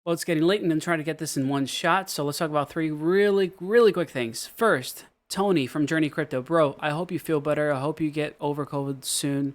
Well, it's getting late and I'm trying to get this in one shot. So let's talk about three really quick things. First, Tony from Journey Crypto. Bro, I hope you feel better. I hope you get over COVID soon.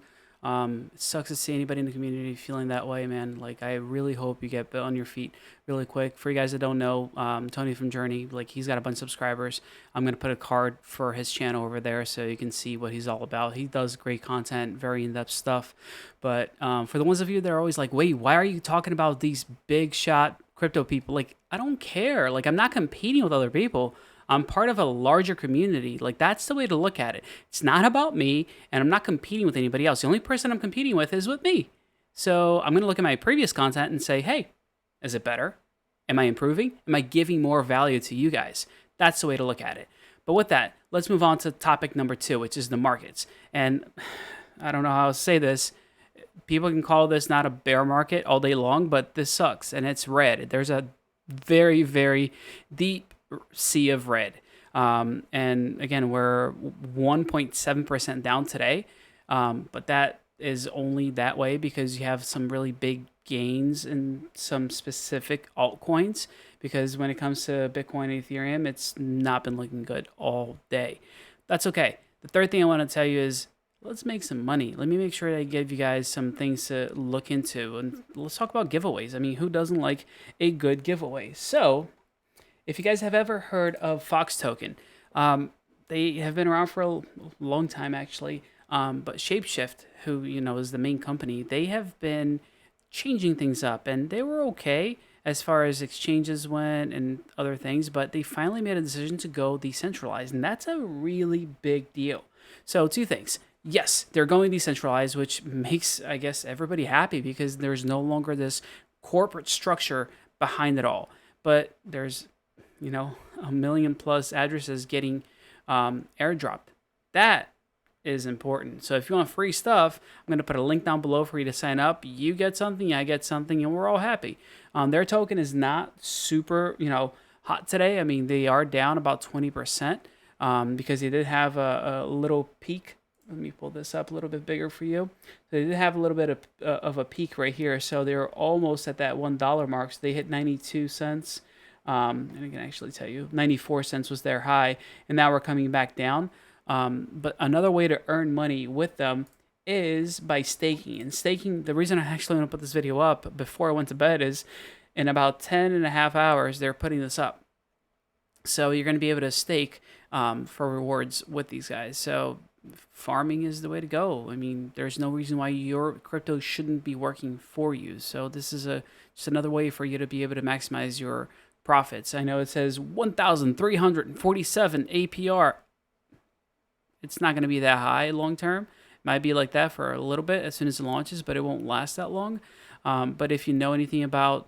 It sucks to see anybody in the community feeling that way, man. Like, I really hope you get on your feet really quick. For you guys that don't know, Tony from Journey, like, he's got a bunch of subscribers. I'm going to put a card for his channel over there so you can see what he's all about. He does great content, very in-depth stuff. But for the ones of you that are always like, wait, why are you talking about these big shot crypto people? Like, I don't care. Like, I'm not competing with other people. I'm part of a larger community. Like, that's the way to look at it. It's not about me, and I'm not competing with anybody else. The only person I'm competing with is with me. So I'm going to look at my previous content and say, hey, is it better? Am I improving? Am I giving more value to you guys? That's the way to look at it. But with that, let's move on to topic number 2, which is the markets. And I don't know how to say this. People can call this not a bear market all day long, but this sucks and it's red. There's a very deep sea of red. And again, we're 1.7% down today. But that is only that way because you have some really big gains in some specific altcoins. Because when it comes to Bitcoin and Ethereum, it's not been looking good all day. That's okay. The third thing I want to tell you is let's make some money. Let me make sure that I give you guys some things to look into. And let's talk about giveaways. I mean, who doesn't like a good giveaway? So, if you guys have ever heard of Fox Token, they have been around for a long time, actually. But Shapeshift, who is the main company, they have been changing things up, and they were okay as far as exchanges went and other things. But they finally made a decision to go decentralized, and that's a really big deal. So, two things. Yes, they're going decentralized, which makes, I guess, everybody happy because there's no longer this corporate structure behind it all. But there's a million plus addresses getting airdropped. That is important. So if you want free stuff, I'm going to put a link down below for you to sign up. You get something, I get something, and we're all happy. Their token is not super, hot today. I mean, they are down about 20% because they did have a little peak. Let me pull this up a little bit bigger for you. So they did have a little bit of a peak right here. So they were almost at that $1 mark. So they hit 92 cents. And I can actually tell you 94 cents was their high, and now we're coming back down. But another way to earn money with them is by staking. And staking, the reason I actually want to put this video up before I went to bed is in about 10 and a half hours, they're putting this up. So you're going to be able to stake for rewards with these guys. So farming is the way to go. I mean, there's no reason why your crypto shouldn't be working for you. So this is just another way for you to be able to maximize your profits. I know it says 1,347 APR. It's not going to be that high long term. It might be like that for a little bit as soon as it launches, but it won't last that long. But if you know anything about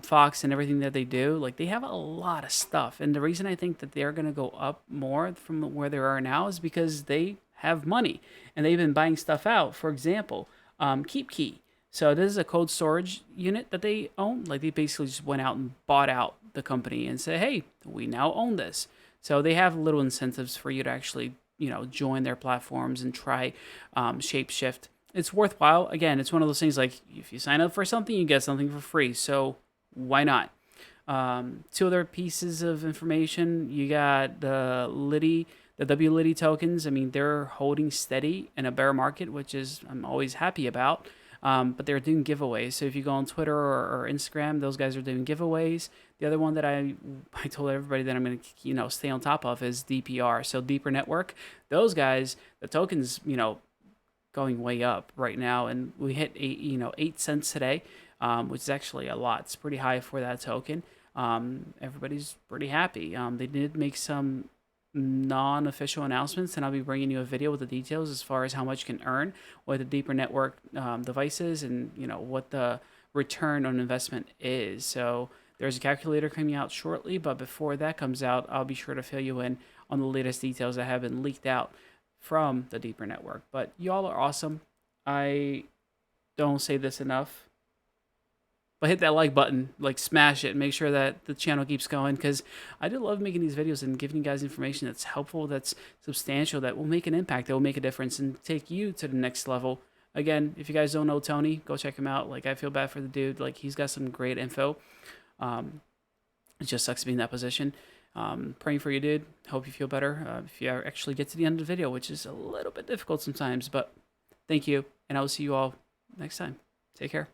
Fox and everything that they do, like they have a lot of stuff. And the reason I think that they're going to go up more from where they are now is because they have money and they've been buying stuff out. For example, KeepKey. So this is a cold storage unit that they own. Like they basically just went out and bought out the company and said, hey, we now own this. So they have little incentives for you to actually, join their platforms and try Shapeshift. It's worthwhile. Again, it's one of those things like if you sign up for something, you get something for free. So why not? Two other pieces of information. You got the WLiddy tokens. I mean, they're holding steady in a bear market, which is I'm always happy about. But they're doing giveaways. So if you go on Twitter or Instagram, those guys are doing giveaways. The other one that I told everybody that I'm going to stay on top of is DPR. So Deeper Network. Those guys, the tokens going way up right now, and we hit 8 cents today, which is actually a lot. It's pretty high for that token. Everybody's pretty happy. They did make some non-official announcements, and I'll be bringing you a video with the details as far as how much you can earn with the Deeper Network devices and what the return on investment is. So there's a calculator coming out shortly, but before that comes out, I'll be sure to fill you in on the latest details that have been leaked out from the Deeper Network. But y'all are awesome. I don't say this enough, but hit that like button, like smash it, and make sure that the channel keeps going, because I do love making these videos and giving you guys information that's helpful, that's substantial, that will make an impact, that will make a difference and take you to the next level. Again, if you guys don't know Tony, go check him out. Like, I feel bad for the dude. Like, he's got some great info. It just sucks to be in that position. Praying for you, dude. Hope you feel better if you actually get to the end of the video, which is a little bit difficult sometimes, but thank you, and I will see you all next time. Take care.